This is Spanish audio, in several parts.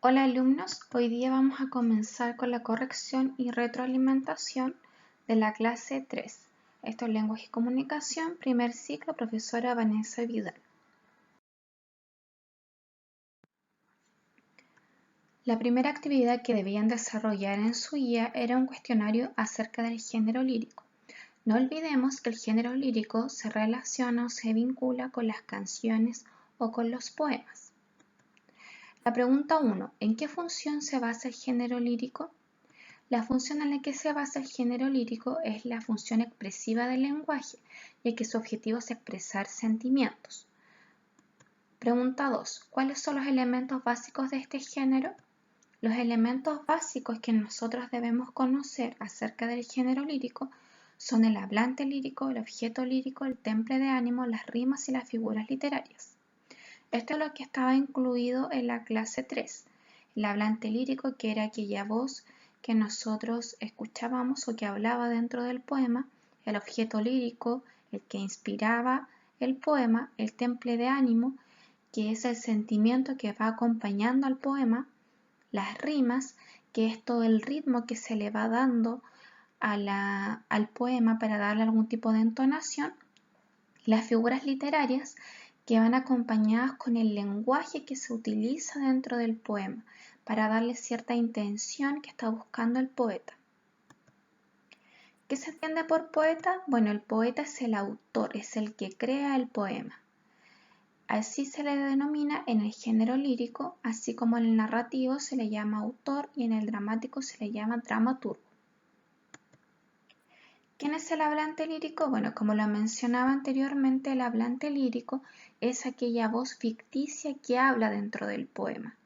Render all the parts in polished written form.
Hola alumnos, hoy día vamos a comenzar con la corrección y retroalimentación de la clase 3. Esto es Lenguaje y Comunicación, primer ciclo, profesora Vanessa Vidal. La primera actividad que debían desarrollar en su guía era un cuestionario acerca del género lírico. No olvidemos que el género lírico se relaciona o se vincula con las canciones o con los poemas. La pregunta 1. ¿En qué función se basa el género lírico? La función en la que se basa el género lírico es la función expresiva del lenguaje, ya que su objetivo es expresar sentimientos. Pregunta 2. ¿Cuáles son los elementos básicos de este género? Los elementos básicos que nosotros debemos conocer acerca del género lírico son el hablante lírico, el objeto lírico, el temple de ánimo, las rimas y las figuras literarias. Esto es lo que estaba incluido en la clase 3. El hablante lírico, que era aquella voz que nosotros escuchábamos o que hablaba dentro del poema, el objeto lírico, el que inspiraba el poema, el temple de ánimo, que es el sentimiento que va acompañando al poema, las rimas, que es todo el ritmo que se le va dando al poema para darle algún tipo de entonación, y las figuras literarias, que van acompañadas con el lenguaje que se utiliza dentro del poema para darle cierta intención que está buscando el poeta. ¿Qué se entiende por poeta? Bueno, el poeta es el autor, es el que crea el poema. Así se le denomina en el género lírico, así como en el narrativo se le llama autor y en el dramático se le llama dramaturgo. ¿Quién es el hablante lírico? Bueno, como lo mencionaba anteriormente, el hablante lírico es aquella voz ficticia que habla dentro del poema.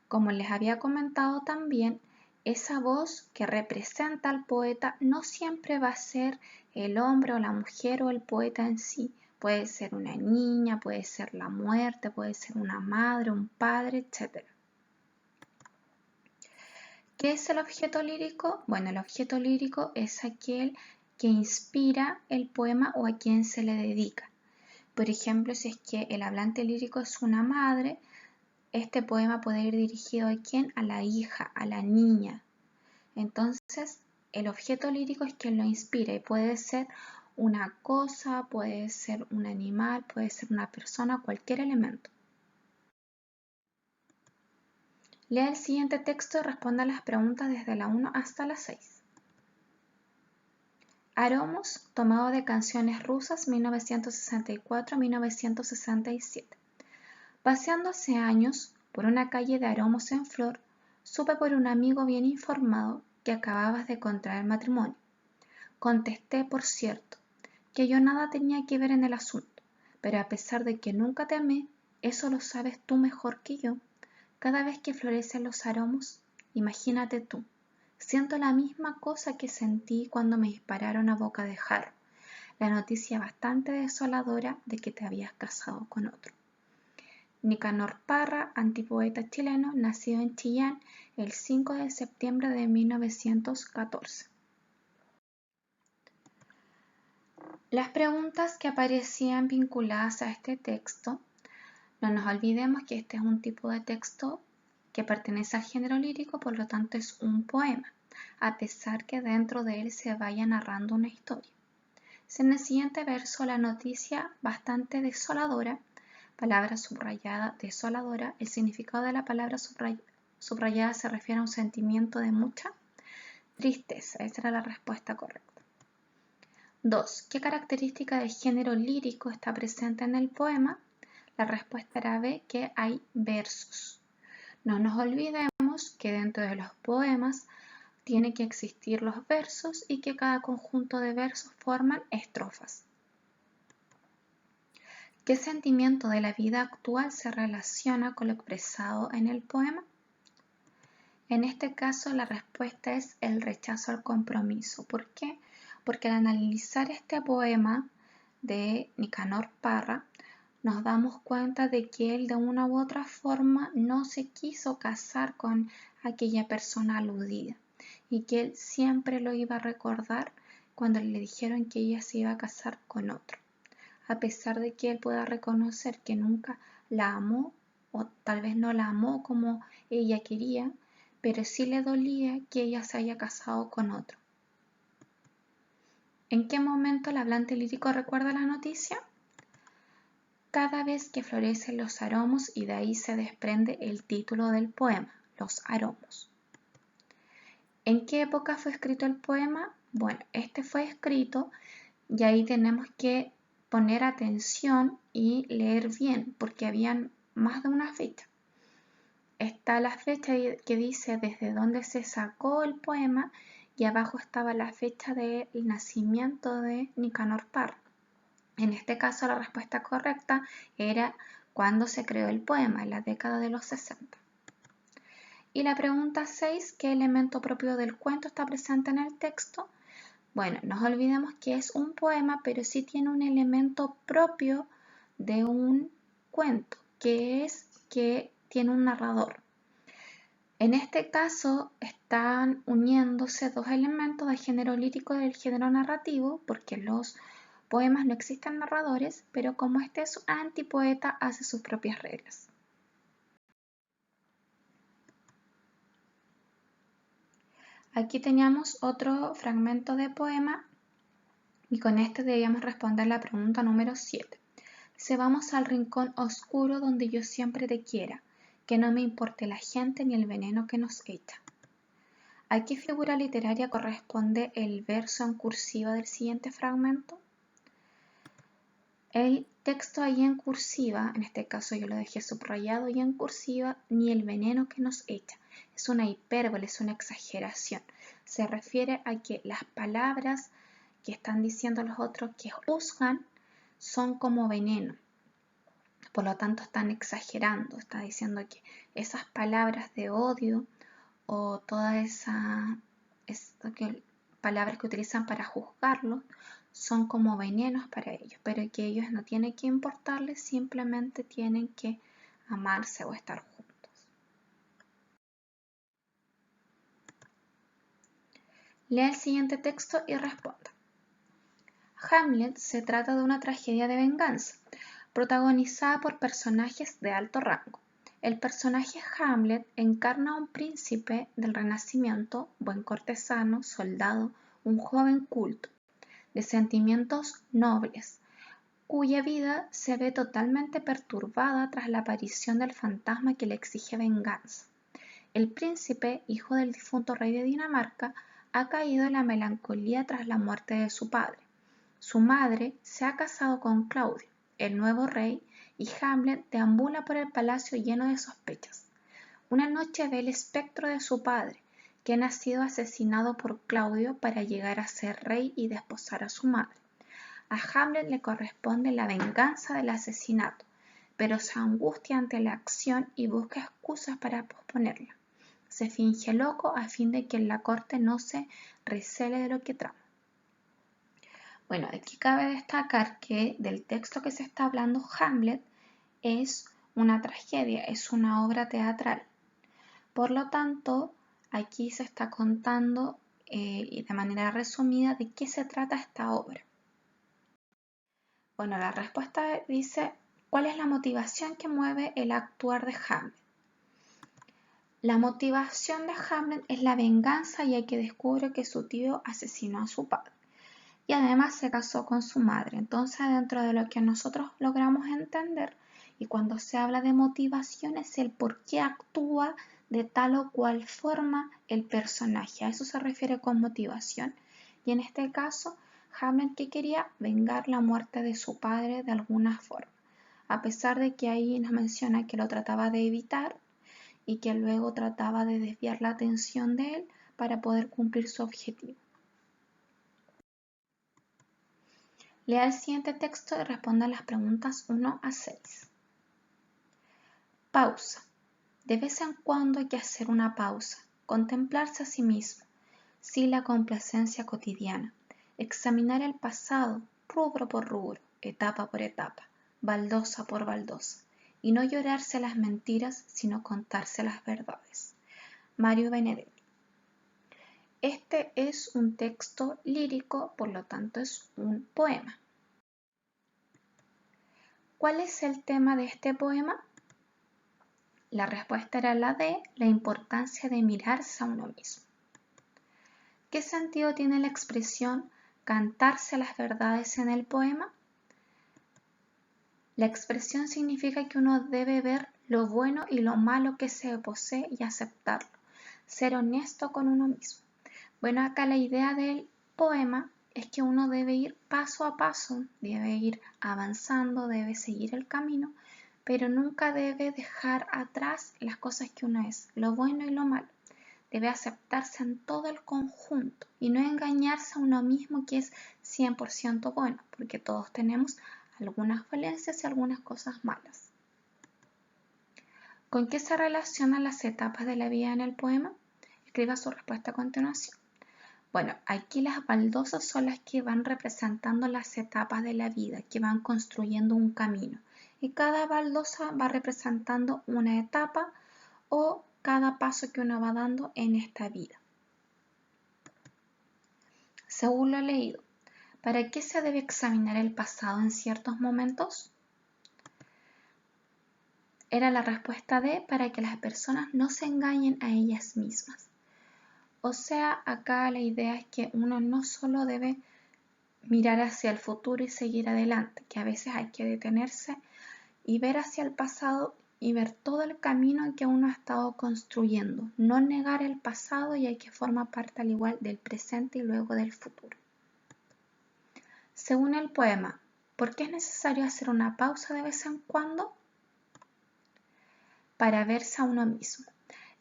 Como les había comentado también, esa voz que representa al poeta no siempre va a ser el hombre o la mujer o el poeta en sí. Puede ser una niña, puede ser la muerte, puede ser una madre, un padre, etc. ¿Qué es el objeto lírico? Bueno, el objeto lírico es aquel que inspira el poema o a quien se le dedica. Por ejemplo, si es que el hablante lírico es una madre, este poema puede ir dirigido a quién, a la hija, a la niña. Entonces, el objeto lírico es quien lo inspira y puede ser una cosa, puede ser un animal, puede ser una persona, cualquier elemento. Lea el siguiente texto y responda las preguntas desde la 1 hasta la 6. Aromos, tomado de Canciones rusas 1964-1967. Paseando hace años por una calle de aromos en flor, supe por un amigo bien informado que acababas de contraer matrimonio. Contesté, por cierto, que yo nada tenía que ver en el asunto, pero a pesar de que nunca te amé, eso lo sabes tú mejor que yo. Cada vez que florecen los aromos, imagínate tú, siento la misma cosa que sentí cuando me dispararon a boca de jarro, la noticia bastante desoladora de que te habías casado con otro. Nicanor Parra, antipoeta chileno, nacido en Chillán el 5 de septiembre de 1914. Las preguntas que aparecían vinculadas a este texto, no nos olvidemos que este es un tipo de texto que pertenece al género lírico, por lo tanto es un poema, a pesar que dentro de él se vaya narrando una historia. En el siguiente verso, la noticia bastante desoladora, palabra subrayada, desoladora, el significado de la palabra subrayada se refiere a un sentimiento de mucha tristeza. Esa era la respuesta correcta. 2. ¿Qué característica de género lírico está presente en el poema? La respuesta era B, que hay versos. No nos olvidemos que dentro de los poemas tiene que existir los versos y que cada conjunto de versos forman estrofas. ¿Qué sentimiento de la vida actual se relaciona con lo expresado en el poema? En este caso la respuesta es el rechazo al compromiso. ¿Por qué? Porque al analizar este poema de Nicanor Parra, nos damos cuenta de que él de una u otra forma no se quiso casar con aquella persona aludida y que él siempre lo iba a recordar cuando le dijeron que ella se iba a casar con otro, a pesar de que él pueda reconocer que nunca la amó o tal vez no la amó como ella quería, pero sí le dolía que ella se haya casado con otro. ¿En qué momento el hablante lírico recuerda la noticia? Cada vez que florecen los aromos, y de ahí se desprende el título del poema, Los aromos. ¿En qué época fue escrito el poema? Bueno, este fue escrito y ahí tenemos que poner atención y leer bien, porque habían más de una fecha. Está la fecha que dice desde dónde se sacó el poema y abajo estaba la fecha del nacimiento de Nicanor Parra. En este caso la respuesta correcta era cuando se creó el poema, en la década de los 60. Y la pregunta 6, ¿qué elemento propio del cuento está presente en el texto? Bueno, no olvidemos que es un poema, pero sí tiene un elemento propio de un cuento, que es que tiene un narrador. En este caso están uniéndose dos elementos del género lírico y del género narrativo, porque en los poemas no existen narradores, pero como este es un antipoeta, hace sus propias reglas. Aquí teníamos otro fragmento de poema y con este debíamos responder la pregunta número 7. Dice, vamos al rincón oscuro donde yo siempre te quiera, que no me importe la gente ni el veneno que nos echa. ¿A qué figura literaria corresponde el verso en cursiva del siguiente fragmento? El texto ahí en cursiva, en este caso yo lo dejé subrayado y en cursiva, ni el veneno que nos echa. Es una hipérbole, es una exageración. Se refiere a que las palabras que están diciendo los otros que juzgan son como veneno. Por lo tanto están exagerando, está diciendo que esas palabras de odio o todas esas palabras que utilizan para juzgarlos son como venenos para ellos, pero que ellos no tienen que importarles, simplemente tienen que amarse o estar juntos. Lea el siguiente texto y responda. Hamlet se trata de una tragedia de venganza, protagonizada por personajes de alto rango. El personaje Hamlet encarna a un príncipe del Renacimiento, buen cortesano, soldado, un joven culto, de sentimientos nobles, cuya vida se ve totalmente perturbada tras la aparición del fantasma que le exige venganza. El príncipe, hijo del difunto rey de Dinamarca, ha caído en la melancolía tras la muerte de su padre. Su madre se ha casado con Claudio, el nuevo rey, y Hamlet deambula por el palacio lleno de sospechas. Una noche ve el espectro de su padre, quien ha sido asesinado por Claudio para llegar a ser rey y desposar a su madre. A Hamlet le corresponde la venganza del asesinato, pero se angustia ante la acción y busca excusas para posponerla. Se finge loco a fin de que en la corte no se recele de lo que trama. Bueno, aquí cabe destacar que del texto que se está hablando, Hamlet es una tragedia, es una obra teatral. Por lo tanto, aquí se está contando de manera resumida de qué se trata esta obra. Bueno, la respuesta dice, ¿cuál es la motivación que mueve el actuar de Hamlet? La motivación de Hamlet es la venganza, ya que descubre que su tío asesinó a su padre. Y además se casó con su madre. Entonces, dentro de lo que nosotros logramos entender, y cuando se habla de motivación, es el por qué actúa de tal o cual forma el personaje. A eso se refiere con motivación. Y en este caso, Hamlet que quería vengar la muerte de su padre de alguna forma. A pesar de que ahí nos menciona que lo trataba de evitar y que luego trataba de desviar la atención de él para poder cumplir su objetivo. Lea el siguiente texto y responda a las preguntas 1 a 6. Pausa. De vez en cuando hay que hacer una pausa, contemplarse a sí mismo, sí la complacencia cotidiana, examinar el pasado, rubro por rubro, etapa por etapa, baldosa por baldosa, y no llorarse las mentiras, sino contarse las verdades. Mario Benedetti. Este es un texto lírico, por lo tanto es un poema. ¿Cuál es el tema de este poema? La respuesta era la D, la importancia de mirarse a uno mismo. ¿Qué sentido tiene la expresión cantarse las verdades en el poema? La expresión significa que uno debe ver lo bueno y lo malo que se posee y aceptarlo, ser honesto con uno mismo. Bueno, acá la idea del poema es que uno debe ir paso a paso, debe ir avanzando, debe seguir el camino, pero nunca debe dejar atrás las cosas que uno es, lo bueno y lo malo. Debe aceptarse en todo el conjunto y no engañarse a uno mismo que es 100% bueno, porque todos tenemos algunas falencias y algunas cosas malas. ¿Con qué se relacionan las etapas de la vida en el poema? Escriba su respuesta a continuación. Bueno, aquí las baldosas son las que van representando las etapas de la vida, que van construyendo un camino. Y cada baldosa va representando una etapa o cada paso que uno va dando en esta vida. Según lo leído, ¿para qué se debe examinar el pasado en ciertos momentos? Era la respuesta de para que las personas no se engañen a ellas mismas. O sea, acá la idea es que uno no solo debe mirar hacia el futuro y seguir adelante, que a veces hay que detenerse y ver hacia el pasado y ver todo el camino que uno ha estado construyendo, no negar el pasado y hay que formar parte al igual del presente y luego del futuro. Según el poema, ¿por qué es necesario hacer una pausa de vez en cuando? Para verse a uno mismo.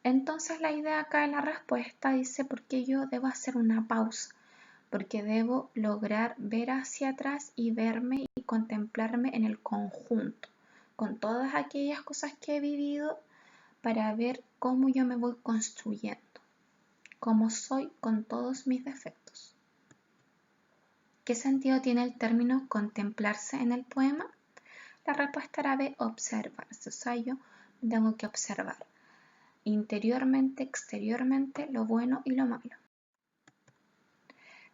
Entonces la idea acá en la respuesta dice ¿por qué yo debo hacer una pausa? Porque debo lograr ver hacia atrás y verme y contemplarme en el conjunto, con todas aquellas cosas que he vivido para ver cómo yo me voy construyendo, cómo soy con todos mis defectos. ¿Qué sentido tiene el término contemplarse en el poema? La respuesta era B, observarse. O sea, yo tengo que observar interiormente, exteriormente, lo bueno y lo malo.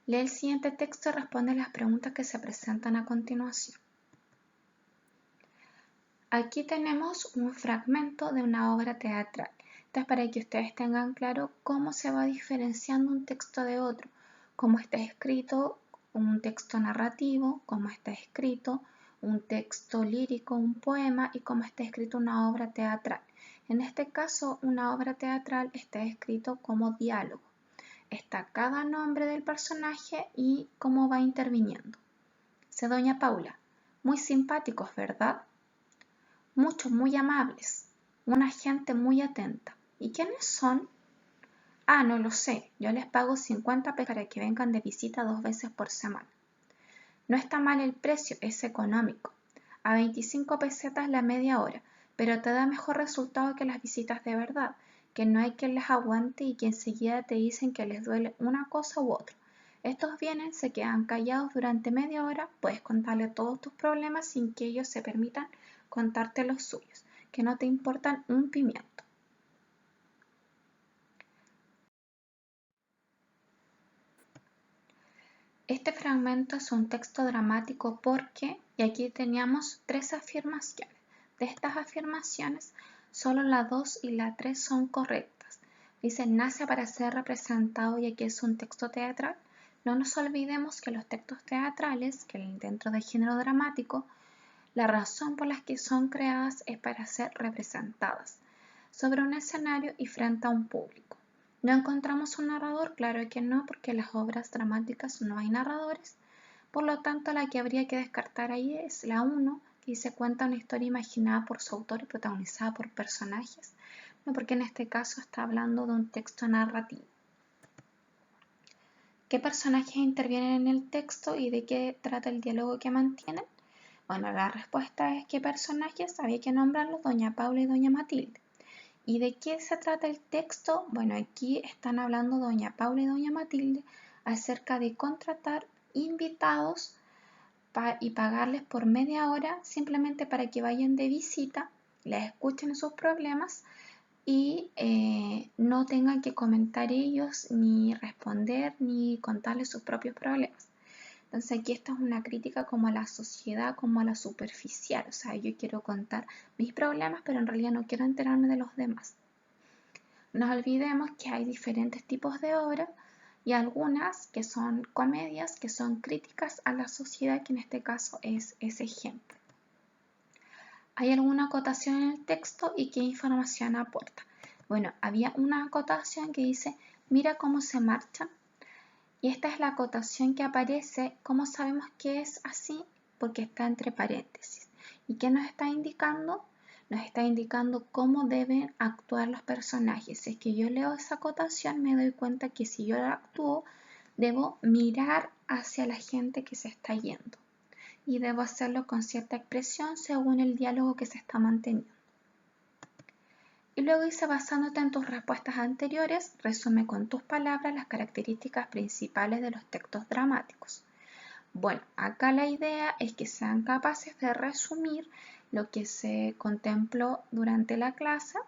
Lee el siguiente texto y responde las preguntas que se presentan a continuación. Aquí tenemos un fragmento de una obra teatral. Esto es para que ustedes tengan claro cómo se va diferenciando un texto de otro, cómo está escrito un texto narrativo, cómo está escrito un texto lírico, un poema y cómo está escrito una obra teatral. En este caso, una obra teatral está escrito como diálogo. Está cada nombre del personaje y cómo va interviniendo. Dice doña Paula, muy simpáticos, ¿verdad? Muchos muy amables, una gente muy atenta. ¿Y quiénes son? Ah, no lo sé, yo les pago 50 pesos para que vengan de visita 2 veces por semana. No está mal el precio, es económico. A 25 pesetas la media hora, pero te da mejor resultado que las visitas de verdad, que no hay quien les aguante y que enseguida te dicen que les duele una cosa u otra. Estos vienen, se quedan callados durante media hora, puedes contarle todos tus problemas sin que ellos se permitan contarte los suyos, que no te importan un pimiento. Este fragmento es un texto dramático porque, y aquí teníamos 3 afirmaciones. De estas afirmaciones, solo la 2 y la 3 son correctas. Dice, nace para ser representado y aquí es un texto teatral. No nos olvidemos que los textos teatrales, que dentro del género dramático, la razón por la que son creadas es para ser representadas sobre un escenario y frente a un público. ¿No encontramos un narrador? Claro que no, porque en las obras dramáticas no hay narradores. Por lo tanto, la que habría que descartar ahí es la 1, que se cuenta una historia imaginada por su autor y protagonizada por personajes. No, porque en este caso está hablando de un texto narrativo. ¿Qué personajes intervienen en el texto y de qué trata el diálogo que mantienen? Bueno, la respuesta es que personajes había que nombrarlos, doña Paula y doña Matilde. ¿Y de qué se trata el texto? Bueno, aquí están hablando doña Paula y doña Matilde acerca de contratar invitados y pagarles por media hora simplemente para que vayan de visita, les escuchen sus problemas y no tengan que comentar ellos, ni responder, ni contarles sus propios problemas. Entonces aquí esta es una crítica como a la sociedad, como a la superficial. O sea, yo quiero contar mis problemas, pero en realidad no quiero enterarme de los demás. No olvidemos que hay diferentes tipos de obras y algunas que son comedias, que son críticas a la sociedad, que en este caso es ese ejemplo. ¿Hay alguna acotación en el texto y qué información aporta? Bueno, había una acotación que dice, mira cómo se marchan. Y esta es la acotación que aparece. ¿Cómo sabemos que es así? Porque está entre paréntesis. ¿Y qué nos está indicando? Nos está indicando cómo deben actuar los personajes. Si es que yo leo esa acotación, me doy cuenta que si yo actúo, debo mirar hacia la gente que se está yendo. Y debo hacerlo con cierta expresión según el diálogo que se está manteniendo. Y luego dice, basándote en tus respuestas anteriores, resume con tus palabras las características principales de los textos dramáticos. Bueno, acá la idea es que sean capaces de resumir lo que se contempló durante la clase,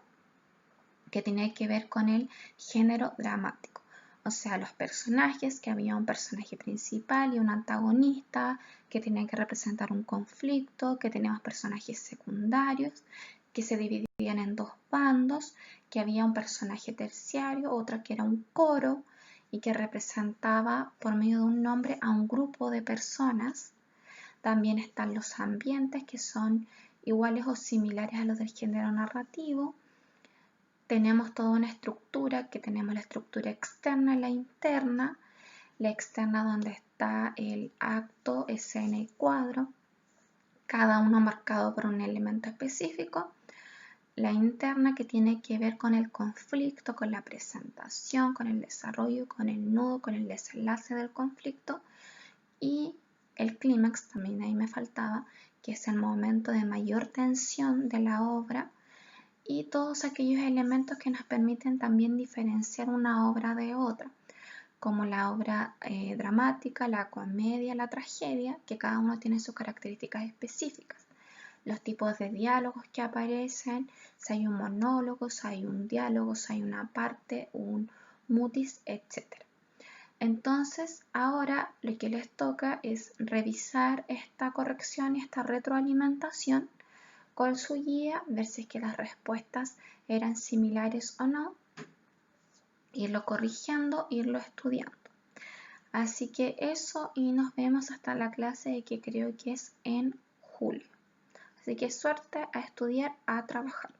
que tiene que ver con el género dramático. O sea, los personajes, que había un personaje principal y un antagonista, que tenían que representar un conflicto, que teníamos personajes secundarios, que se dividían en dos bandos, que había un personaje terciario, otra que era un coro, y que representaba por medio de un nombre a un grupo de personas. También están los ambientes, que son iguales o similares a los del género narrativo. Tenemos toda una estructura, que tenemos la estructura externa y la interna. La externa donde está el acto, escena y cuadro, cada uno marcado por un elemento específico. La interna, que tiene que ver con el conflicto, con la presentación, con el desarrollo, con el nudo, con el desenlace del conflicto. Y el clímax, también ahí me faltaba, que es el momento de mayor tensión de la obra, y todos aquellos elementos que nos permiten también diferenciar una obra de otra, como la obra dramática, la comedia, la tragedia, que cada uno tiene sus características específicas. Los tipos de diálogos que aparecen, si hay un monólogo, si hay un diálogo, si hay una parte, un mutis, etc. Entonces, ahora lo que les toca es revisar esta corrección y esta retroalimentación con su guía, ver si es que las respuestas eran similares o no, irlo corrigiendo, irlo estudiando. Así que eso, y nos vemos hasta la clase que creo que es en julio. Así que suerte a estudiar, a trabajar.